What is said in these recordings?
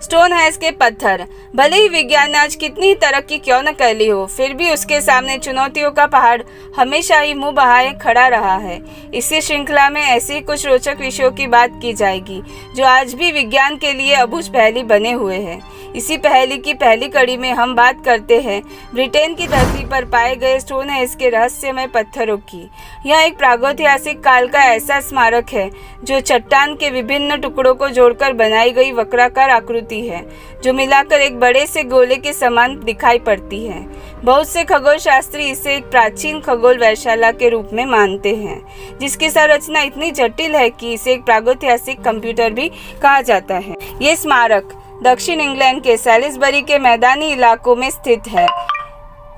Stonehenge के पत्थर। भले ही विज्ञान ने आज कितनी तरक्की क्यों न कर ली हो, फिर भी उसके सामने चुनौतियों का पहाड़ हमेशा ही मुंह बहाए खड़ा रहा है। इसी श्रृंखला में ऐसे ही कुछ रोचक विषयों की बात की जाएगी जो आज भी विज्ञान के लिए अबूझ पहेली बने हुए हैं। इसी पहेली की पहली कड़ी में हम बात करते हैं ब्रिटेन की धरती पर पाए गए स्टोनहेंज के रहस्यमय पत्थरों की। यह एक प्रागैतिहासिक काल का ऐसा स्मारक है जो चट्टान के विभिन्न टुकड़ों को जोड़कर बनाई गई वक्राकार आकृति है, जो मिलाकर एक बड़े से गोले के समान दिखाई पड़ती है। बहुत से खगोल शास्त्री इसे एक प्राचीन खगोल वेधशाला के रूप में मानते हैं, जिसकी संरचना इतनी जटिल है कि इसे एक प्रागैतिहासिक कंप्यूटर भी कहा जाता है। ये स्मारक दक्षिण इंग्लैंड के सैलिसबरी के मैदानी इलाकों में स्थित है।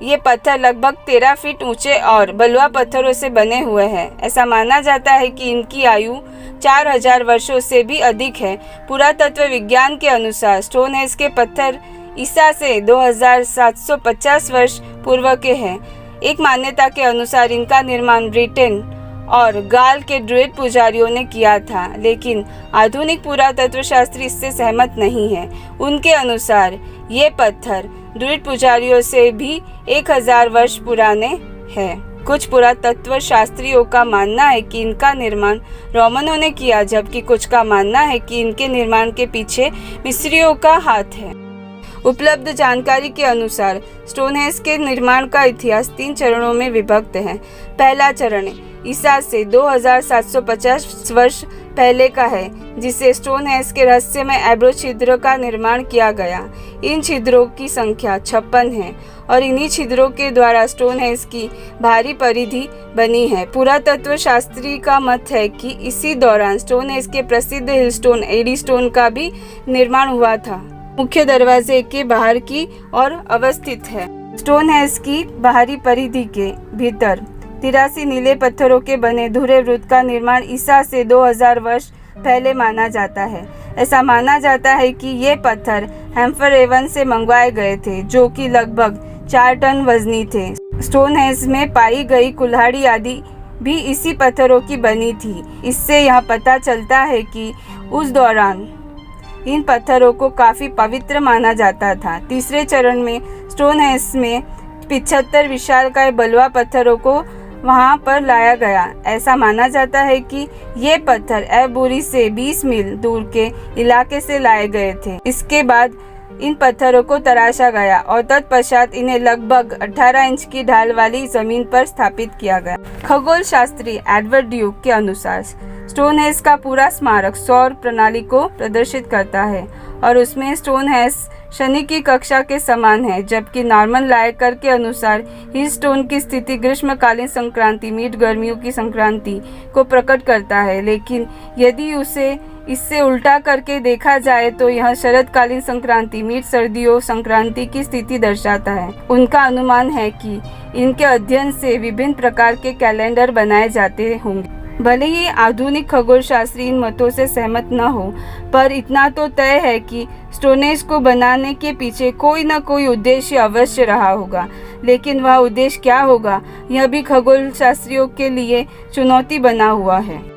ये पत्थर लगभग 13 फीट ऊंचे और बलुआ पत्थरों से बने हुए हैं। ऐसा माना जाता है कि इनकी आयु 4000 वर्षों से भी अधिक है। पुरातत्व विज्ञान के अनुसार स्टोनहेंज के पत्थर ईसा से 2750 वर्ष पूर्व के हैं। एक मान्यता के अनुसार इनका निर्माण ब्रिटेन और गाल के druid पुजारियों ने किया था, लेकिन आधुनिक पुरातत्व शास्त्री इससे सहमत नहीं है। उनके अनुसार ये पत्थर druid पुजारियों से भी 1000 वर्ष पुराने हैं। कुछ पुरातत्व शास्त्रियों का मानना है कि इनका निर्माण रोमनों ने किया, जबकि कुछ का मानना है कि इनके निर्माण के पीछे मिस्रियों का हाथ है। उपलब्ध जानकारी के अनुसार स्टोनहेंज के निर्माण का इतिहास 3 चरणों में विभक्त है। पहला चरण ईसा से 2750 वर्ष पहले का है, जिसे स्टोनहेंज के रहस्यमय एब्रो छिद्र का निर्माण किया गया। इन छिद्रों की संख्या 56 है और इन्हीं छिद्रों के द्वारा स्टोनहेंज की बाहरी परिधि बनी है। पुरातत्व शास्त्री का मत है कि इसी दौरान स्टोनहेंज के प्रसिद्ध हिल स्टोन एडी स्टोन का भी निर्माण हुआ था। मुख्य दरवाजे के बाहर की ओर अवस्थित है। स्टोनहेंज की बाहरी परिधि के भीतर 83 नीले पत्थरों के बने धुरे वृत्त का निर्माण ईसा से 2000 वर्ष पहले माना जाता है। ऐसा माना जाता है कि ये पत्थर हैम्फर से मंगवाए गए थे, जो कि लगभग 4 टन वजनी थे। स्टोनहेंज में पाई गई कुल्हाड़ी आदि भी इसी पत्थरों की बनी थी। इससे यह पता चलता है कि उस दौरान इन पत्थरों को काफी पवित्र माना जाता था। तीसरे चरण में स्टोनहेंज में 75 विशालकाय बलुआ पत्थरों को वहां पर लाया गया। ऐसा माना जाता है कि ये पत्थर एवबुरी से 20 मील दूर के इलाके से लाए गए थे। इसके बाद इन पत्थरों को तराशा गया और तत्पश्चात इन्हें लगभग 18 इंच की ढाल वाली जमीन पर स्थापित किया गया। खगोल शास्त्री एडवर्ड ड्यूक के अनुसार स्टोनहेंज का पूरा स्मारक सौर प्रणाली को प्रदर्शित करता है और उसमें स्टोनहेंज शनि की कक्षा के समान है, जबकि नॉर्मन लायकर के अनुसार हिल स्टोन की स्थिति ग्रीष्मकालीन संक्रांति मीड गर्मियों की संक्रांति को प्रकट करता है। लेकिन यदि उसे इससे उल्टा करके देखा जाए तो यह शरदकालीन संक्रांति मीड सर्दियों संक्रांति की स्थिति दर्शाता है। उनका अनुमान है कि इनके अध्ययन से विभिन्न प्रकार के कैलेंडर बनाए जाते होंगे। भले ही आधुनिक खगोल शास्त्री इन मतों से सहमत न हो, पर इतना तो तय है कि स्टोनहेंज को बनाने के पीछे कोई न कोई उद्देश्य अवश्य रहा होगा। लेकिन वह उद्देश्य क्या होगा, यह भी खगोल शास्त्रियों के लिए चुनौती बना हुआ है।